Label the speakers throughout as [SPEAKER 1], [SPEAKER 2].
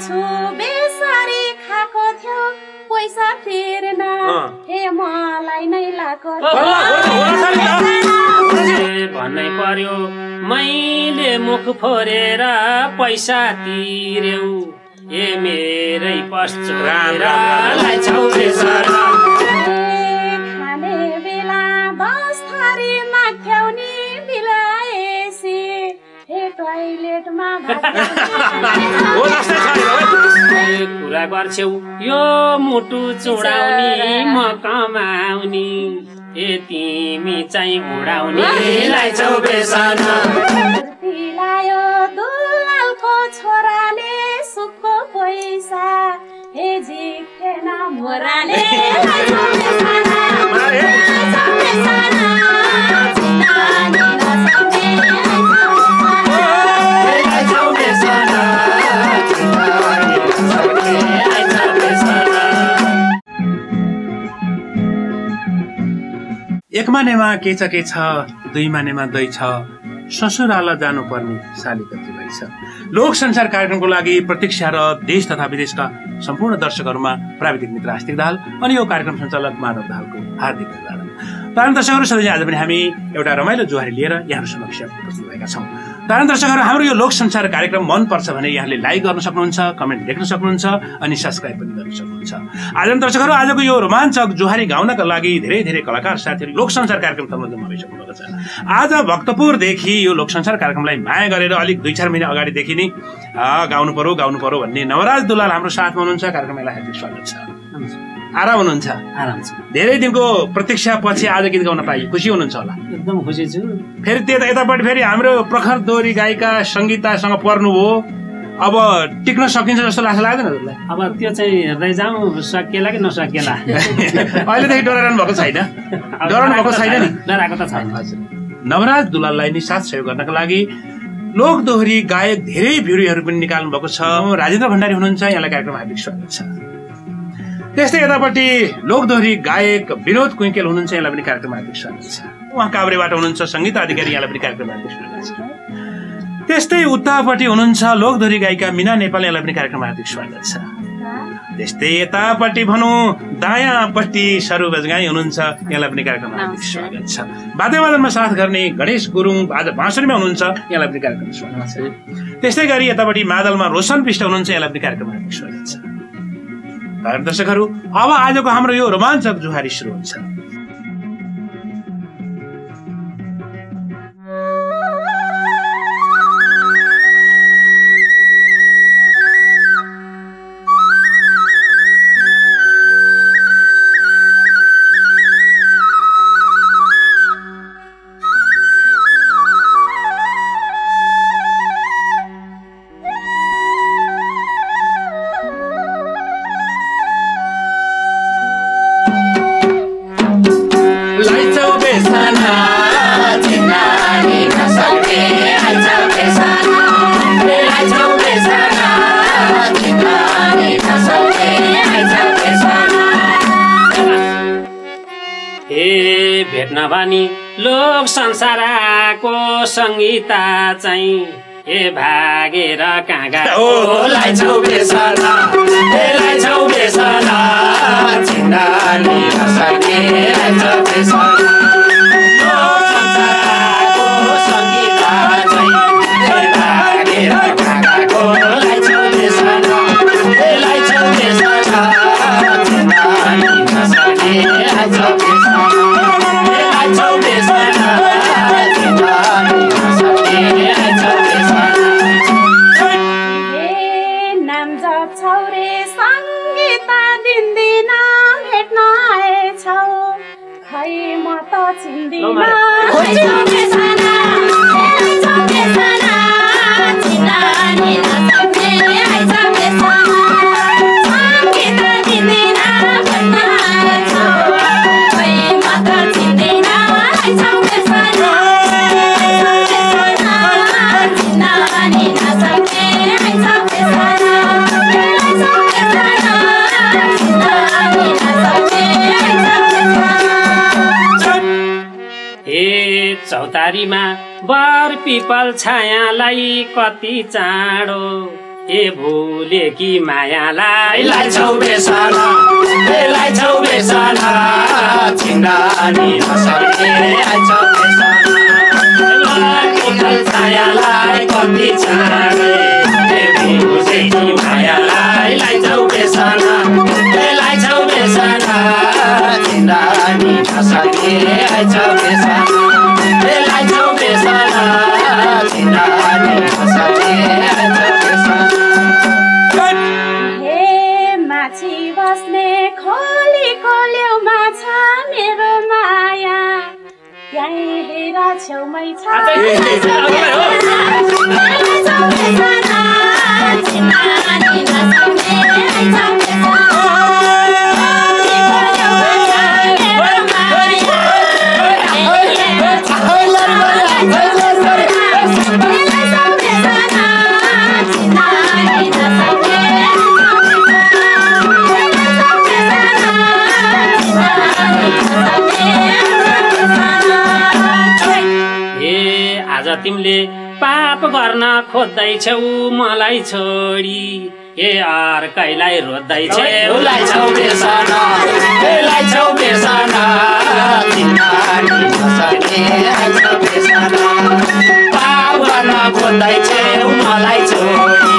[SPEAKER 1] छु बेसरी खाएको थियो पैसा तिर्न हे मलाई नै लाको
[SPEAKER 2] भन्नै पर्यो मैले मुख फोरेर पैसा तिर्यौ ए मेरै पश्चरालाई छौ बेसरा
[SPEAKER 1] खाने बेला 10 थरी माग्थ्यौ नि बिलाएसी हे टोयलेटमा
[SPEAKER 2] कुरा गर्छौ यो मुटु चुडाउने म कमाउने ए तिमी चाहिँ उडाउनेलाई छौ बेसरा
[SPEAKER 1] तिलायो दुलालको छोराले सुक्को पैसा हे झिक्थेन मोराले
[SPEAKER 3] एक मानेमा के छ दुई मानेमा दै छ ससुराल जानुपर्ने साली कति भइछ। लोक संसार कार्यक्रमको लागि प्रतीक्षा र देश तथा विदेशका सम्पूर्ण दर्शकहरूमा प्राविधिक मित्र आस्तिक दाहाल अनि यो कार्यक्रम सञ्चालक माधव दाहालको हार्दिक अभिनन्दन। तारण दर्शकहरू सधैँ आज पनि हामी एउटा रमाइलो जुहारी लिएर यहाँहरू समक्ष उपस्थित भएका छौँ। तारण दर्शकहरू हाम्रो यो लोक संसार कार्यक्रम मन पर्छ भने यहाँले लाइक गर्न सक्नुहुन्छ, कमेन्ट लेख्न सक्नुहुन्छ अनि सब्स्क्राइब पनि गर्न सक्नुहुन्छ। आज दर्शकहरू आजको यो रोमाञ्चक जुहारी गाउनका लागि धेरै धेरै कलाकार साथीहरू लोक संसार कार्यक्रम सम्बन्धमा भइसक्नुभएको छ। आज भक्तपुरदेखि यो लोक संसार कार्यक्रमलाई माया गरेर अलिक 2-4 महिना अगाडिदेखि नै गाउनु पर्यो भन्ने नवराज दुलाल हाम्रो साथमा हुनुहुन्छ। कार्यक्रमलाई हार्दिक स्वागत छ। आराम हुनुहुन्छ?
[SPEAKER 2] आराम छ।
[SPEAKER 3] धेरै दिनको प्रतीक्षा पछि आज गीत गाउन पाइ खुसी हुनुहुन्छ होला?
[SPEAKER 2] एकदम खुसी छु।
[SPEAKER 3] फेरि यतापट्टि फेरि हाम्रो प्रखर दोहोरी गायिका संगीतासँग पर्नुभयो, अब टिक्न सकिन्छ जस्तो लाग्दैन हजुरलाई?
[SPEAKER 2] अब त्यो चाहिँ हेर्दै जाउँ सकिएला कि नसकिएला।
[SPEAKER 3] अहिलेदेखि डराइरहनु भएको छैन? डराउनु भएको छैन नि?
[SPEAKER 2] डराएको त छैन।
[SPEAKER 3] नवराज दुलाललाई नि साथ सहयोग गर्नका लागि लोक दोहोरी गायक धेरै भिडियोहरू पनि निकाल्नु भएको छ। राजेन्द्र भण्डारी हुनुहुन्छ, यहाँलाई कार्यक्रम हार्दिक स्वागत छ। त्यस्तै यतापट्टि लोक दोहोरी गायक विनोद कुइकेल हुनुहुन्छ, यहाँलाई पनि कार्यक्रम हार्दिक स्वागत छ। उहाँ काभ्रेबाट हुनुहुन्छ, सङ्गीता अधिकारी, यहाँलाई पनि कार्यक्रम हार्दिक स्वागत छ। त्यस्तै उतापट्टि हुनुहुन्छ लोक दोहोरी गायिका मीना नेपाल, यहाँलाई पनि कार्यक्रम हार्दिक स्वागत छ। त्यस्तै यतापट्टि भनौँ दायाँपट्टि सरू बजगाई हुनुहुन्छ, यहाँलाई पनि कार्यक्रम हार्दिक स्वागत छ। वाद्यवादनमा साथ गर्ने गणेश गुरुङ आज बाँसुरीमा हुनुहुन्छ, यहाँलाई पनि कार्यक्रम स्वागत छ। त्यस्तै गरी यतापट्टि मादलमा रोशन पिष्ट हुनुहुन्छ, यहाँलाई पनि कार्यक्रम हार्दिक स्वागत छ। दर्शकहरू अब आजको हाम्रो यो रोमाञ्चक जुहारी सुरु हुन्छ।
[SPEAKER 2] भनी लोक संसारको संगीता चाहिँ ए भागेर कहाँ गयो लाइछौ बेसरा लाइछौ बेसरा चिन्दानी नसके लाइछौ बेसरा लोक संसारको संगीता चाहिँ ए भागेर कहाँ गयो लाइछौ बेसरा लाइछौ बेसरा चिन्दानी नसके लाइछौ बेसरा चौतारीमा बर पिपल छायालाई कति चाँडो ए भुले कि मायालाई लाइछौ बेसना लाइछौ बेसना चिन्दा नि नसक्ने आइछौ बेसना छायालाई कति छाडे ए भुले कि मायालाई लाइछौ बेसना लाइछौ बेसना चिन्दा नि नसक्ने आइछौ बेसना लाइछौ बेसना चिन्दा नि नसक्ने आइछौ
[SPEAKER 1] बस्ने खोलीको लेउमा छ मेरो माया त्यही हेर छेउमै छ
[SPEAKER 2] तिमीले पाप गर्न खोज्दैछौ मलाई छोडी ए अर्कैलाई रोज्दैछौ लाइछौ बेसना लाइछौ बेसना चिन्दा नि नसक्ने आइछौ बेसना पाप गर्न खोज्दैछौ मलाई छोडी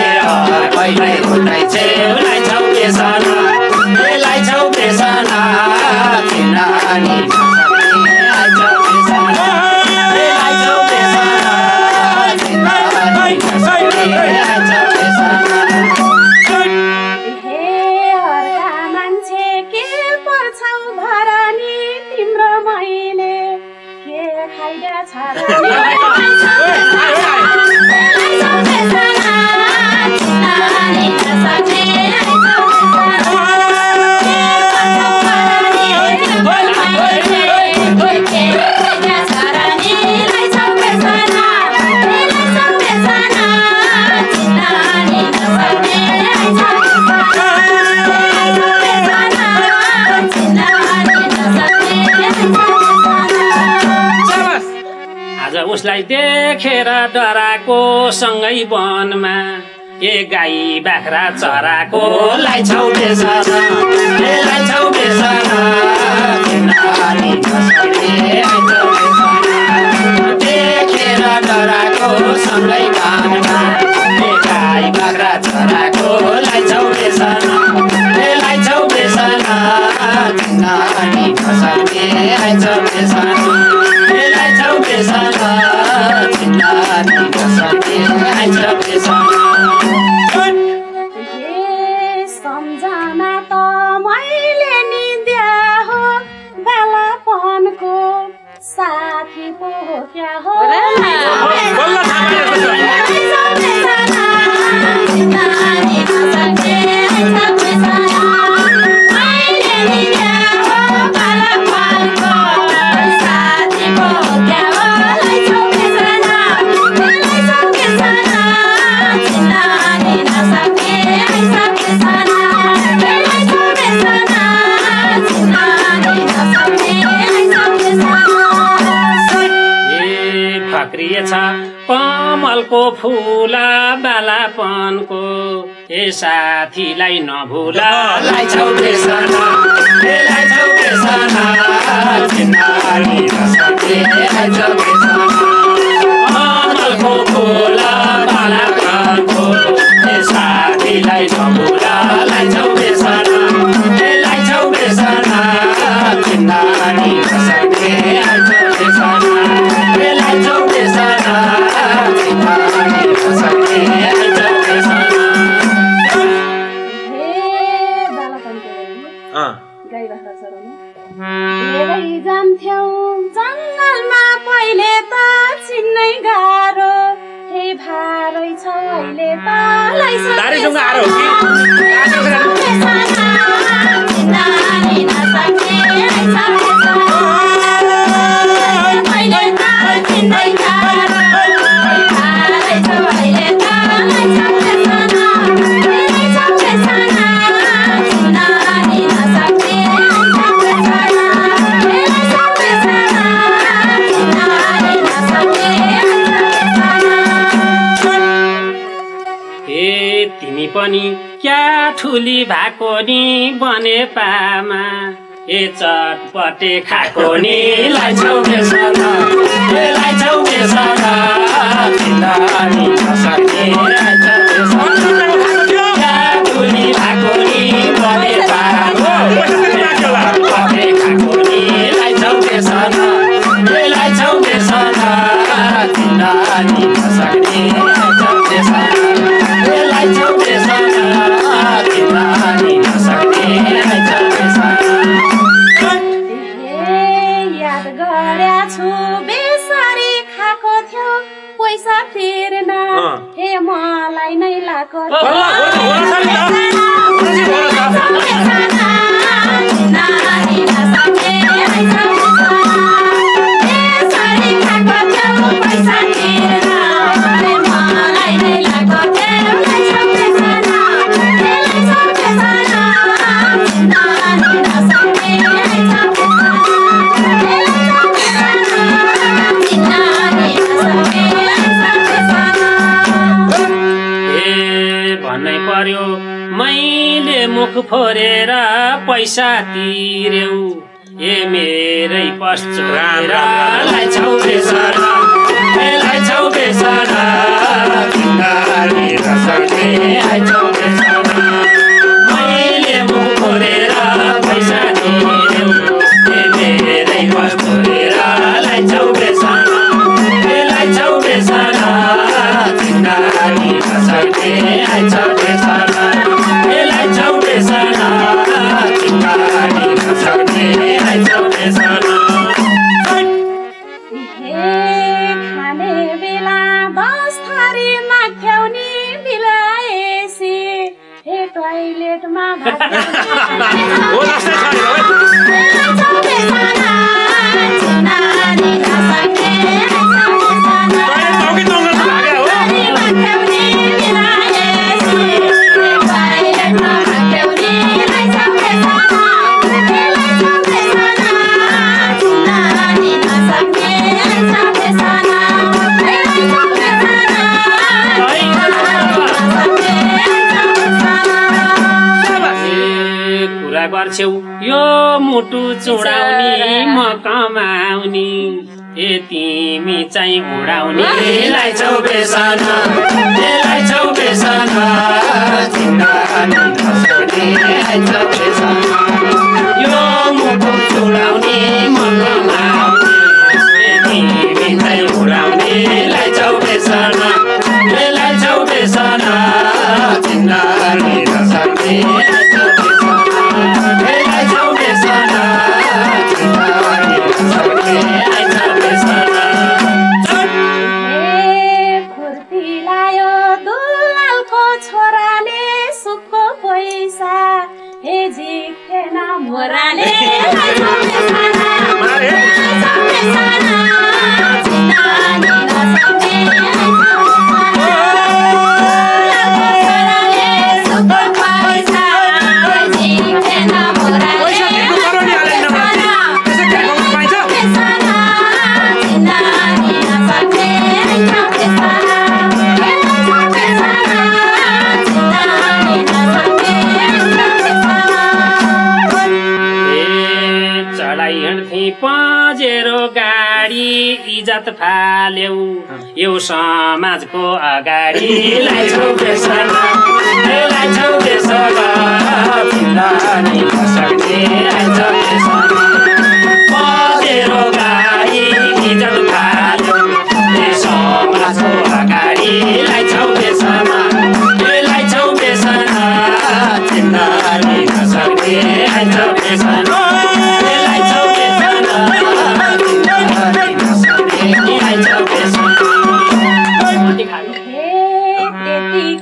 [SPEAKER 2] ए अर्कैलाई रोज्दैछौ लाइछौ बेसना लाइछौ बेसना चिन्दा नि नसक्ने आइछौ बेसना
[SPEAKER 1] मान्छे के पर्छौ भरनी तिम्रो मैले के खाइदा छ
[SPEAKER 2] उसलाई देखेर डराको सँगै वनमा ए गाई बाख्रा चराको लाइछौ बेसना लाइछौ बेसना देखेर डराको सँगै वनमा ए गाई बाख्रा चराको लाइछौ बेसना लाइछौ बेसना चिन्दानी नसक्ने आइछौ बेसना लाइछौ बेसना चिन्दानी नसक्ने आइछौ बेसना
[SPEAKER 1] सम्झना त मैले नि दिया हो बालापनको साथी पो हो क्या हो
[SPEAKER 2] कमलको फुला बालापनको ए साथीलाई नभुला लाइछौ बेसना लाइछौ बेसना चिन्दानी नसक्ने आइछौ बेसना कमलको फुला बालापनको ए साथीलाई नभुला लाइछौ बेसना लाइछौ बेसना चिन्दानी नसक्ने आइछौ बेसना लाइछौ बेसना चिन्दानी नसक्ने आइछौ बेसना
[SPEAKER 1] गाई बाख्रा चराउनु धेरै जान्थ्यौ जङ्गलमा पहिले त चिन्नै गाह्रो हे भारै छ अहिले त
[SPEAKER 2] पनि क्या ठुली भएको नि बने पामा ए चटपटे खाएको नि लाइछौ बेसन ए लाइछौ बेसन चिन्दानी नसक्ने लाइछौ बेसन क्या ठुली भएको नि बने पामा चटपटे खाएको नि लाइछौ बेसन ए लाइछौ बेसन चिन्दानी नसक्ने लाइछौ बेसन ए लाइछौ बेसन चिन्दानी नसक्ने लाइछौ बेसन
[SPEAKER 1] छु बेसरी खाएको थियो पैसा तिर्न हे मलाई नै लाको
[SPEAKER 2] मैले मुख फोरेर पैसा तिर्यौ ए मेरै पश्चोरेर लाइछौ बेसन ए लाइछौ बेसन चिन्दानी नसक्ने लाइछौ बेसन मैले मुख फोरेर पैसा तिर्यौ ए मेरै पश्चोरेर लाइछौ बेसन ए लाइछौ बेसन चिन्दानी नसक्ने लाइछौ बेसन
[SPEAKER 1] खाने बेला 10 थरी माग्थ्यौ नि बिलाएसी हे टोइलेटमा
[SPEAKER 2] गर्छौ यो मुटु चुडाउने म कमाउने ए तिमी चाहिँ उडाउने लाइछौ बेसन ए लाइछौ बेसन चिन्दानी नसक्ने लाइछौ बेसन यो मुटु चुडाउने म कमाउने ए तिमी चाहिँ उडाउने लाइछौ बेसन ए लाइछौ बेसन चिन्दानी नसक्ने लाइछौ बेसन
[SPEAKER 1] मोराले
[SPEAKER 2] पजेरो गाडी इज्जत फाल्यौ यो समाजको अगाडि लाइछौ बेसन ए लाइछौ बेसन चिन्दानी नसक्ने लाइछौ बेसन पजेरो गाडी इज्जत फाल्यौ यो समाजको अगाडि लाइछौ बेसन ए लाइछौ बेसन चिन्दानी नसक्ने लाइछौ बेसन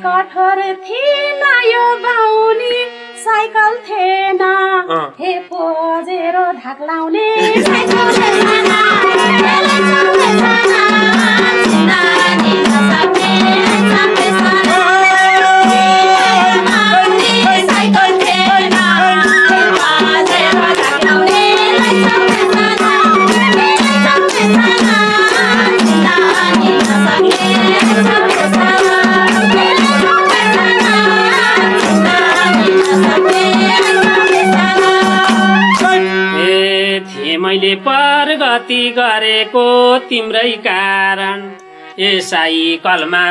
[SPEAKER 1] कठोर थिएन यो बाउनी साइकल थिएन हे पोजेरो ढाक्लाउने
[SPEAKER 2] प्रगति गरेको तिम्रै कारण ए साइकलमा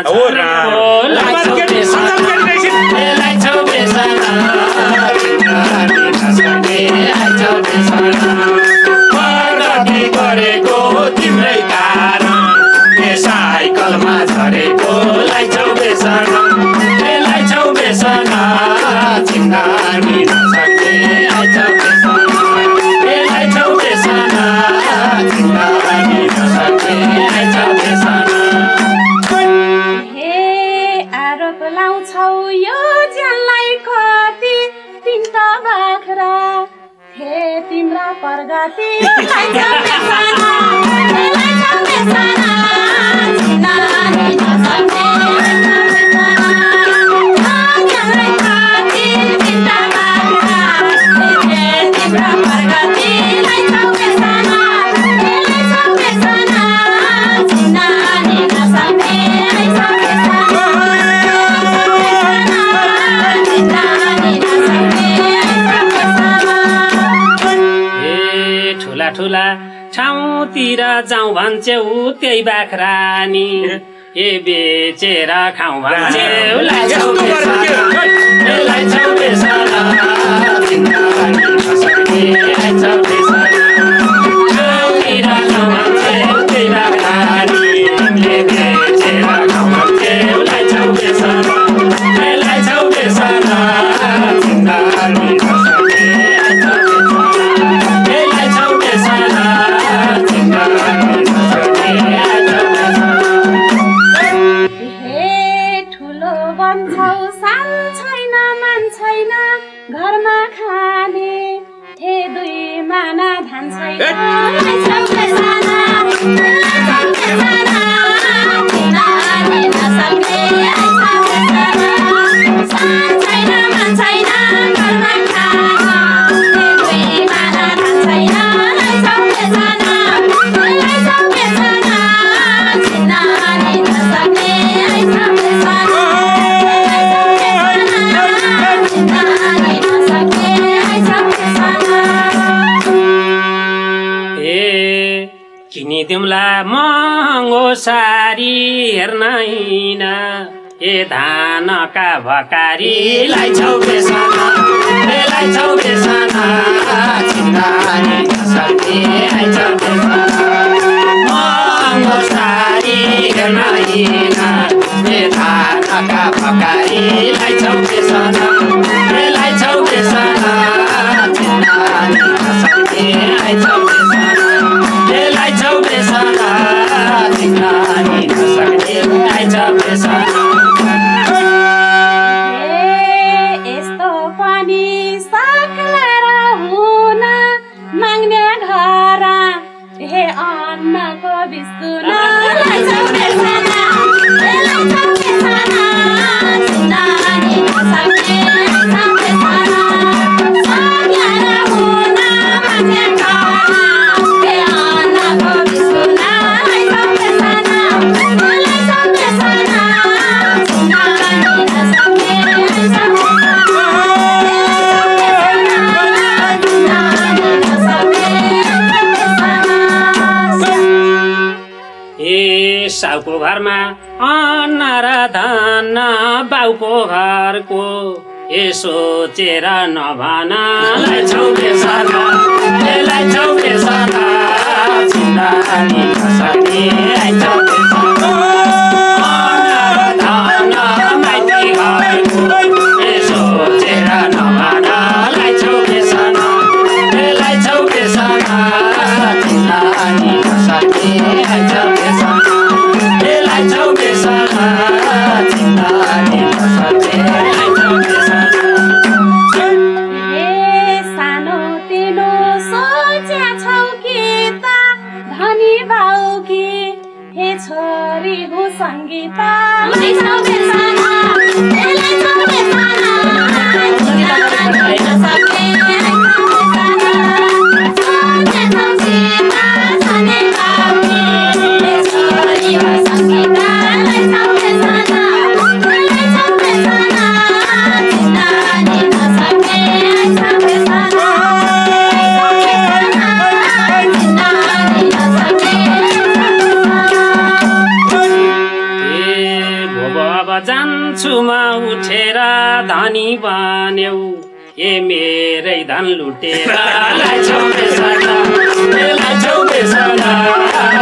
[SPEAKER 2] प्रगति गरेको तिम्रै कारण ए साइकलमा झरेको लाइछौ बेसन ए लाइछौ बेसन चिन्दानी नसक्ने आइछौ बेसन ए लाइछौ बेसन चिन्दानी नसक्ने आइछौ बेसन
[SPEAKER 1] हे आरोप लाउँछौ यो ज्यानलाई कति पिण्ड बाख्रा हे तिम्रा प्रगति लाइछौ बेसन ए लाइछौ बेसन चिन्दानी नसक्ने
[SPEAKER 2] ठुला ठाउँतिर जाउँ भन्छौ त्यही बाख्रा नि ए बेचेर खाउँ भन्छौ लाइछौ बेसन ए लाइछौ बेसन चिन्दानी नसक्ने आइछौ बेसन ठाउँतिर जाउँ भन्छौ त्यही बाख्रा नि ए बेचेर खाउँ भन्छौ लाइछौ बेसन ए लाइछौ बेसन चिन्दानी नसक्ने आइछौ
[SPEAKER 1] घरमा खाने हे दुई माना धान छैन लाइछौ बेसन लाइछौ बेसन चिन्दानी नसक्ने आइछौ बेसन सान छैन मान छैन घरमा खाने हे दुई माना धान छैन लाइछौ बेसन लाइछौ बेसन चिन्दानी नसक्ने आइछौ बेसन
[SPEAKER 2] किनिदिउँला महँगो सारी हेर्न हिँड ए धानका भकारी लाइछौ बेसन ए लाइछौ बेसन चिन्दानी नसक्ने आइछौ बेसन महँगो सारी हेर्न हिँड ए धानका भकारी लाइछौ बेसन ए लाइछौ बेसन चिन्दानी नसक्ने आइछौ बेसन ए लाइछौ बेसन चिन्दानी नसक्ने आइछौ बेसन
[SPEAKER 1] यस्तो पनि सक्ला हुन माग्ने घर हे अन्नको बिस्तुन लाइछौ बेसन ए लाइछौ बेसन चिन्दानी नसक्ने आइछौ बेसन सक्ला हुन माग्ने घर हे अन्नको बिस्तुन लाइछौ बेसन लाइछौ बेसन चिन्दानी नसक्ने आइछौ
[SPEAKER 2] साउको घरमा अन्न र धन बाउको घरको ए सोचेर नभन लाइछौ बेसन ए लाइछौ बेसन चिन्दानी नसक्ने आइछौ बेसन अन्न र धन माइती घरको ए सोचेर नभन लाइछौ बेसन ए लाइछौ बेसन चिन्दानी नसक्ने आइछौ बेसन ए लाइछौ बेसन चिन्दानी नसक्ने आइछौ बेसन
[SPEAKER 1] सानो तिनो सोचे छौ कि त धनी बाउ कि हे छोरी हो सङ्गीत लाइछौ बेसन ए लाइछौ बेसन चिन्दानी नसक्ने आइछौ बेसन सोचे छौ कि त धनी बाउ कि हे छोरी हो सङ्गीत लाइछौ बेसन लाइछौ बेसन चिन्दानी नसक्ने आइछौ बेसन चिन्दानी
[SPEAKER 2] छुमा उठेर धनी बन्यौ ए मेरै धन लुटेर लाइछौ बेसरा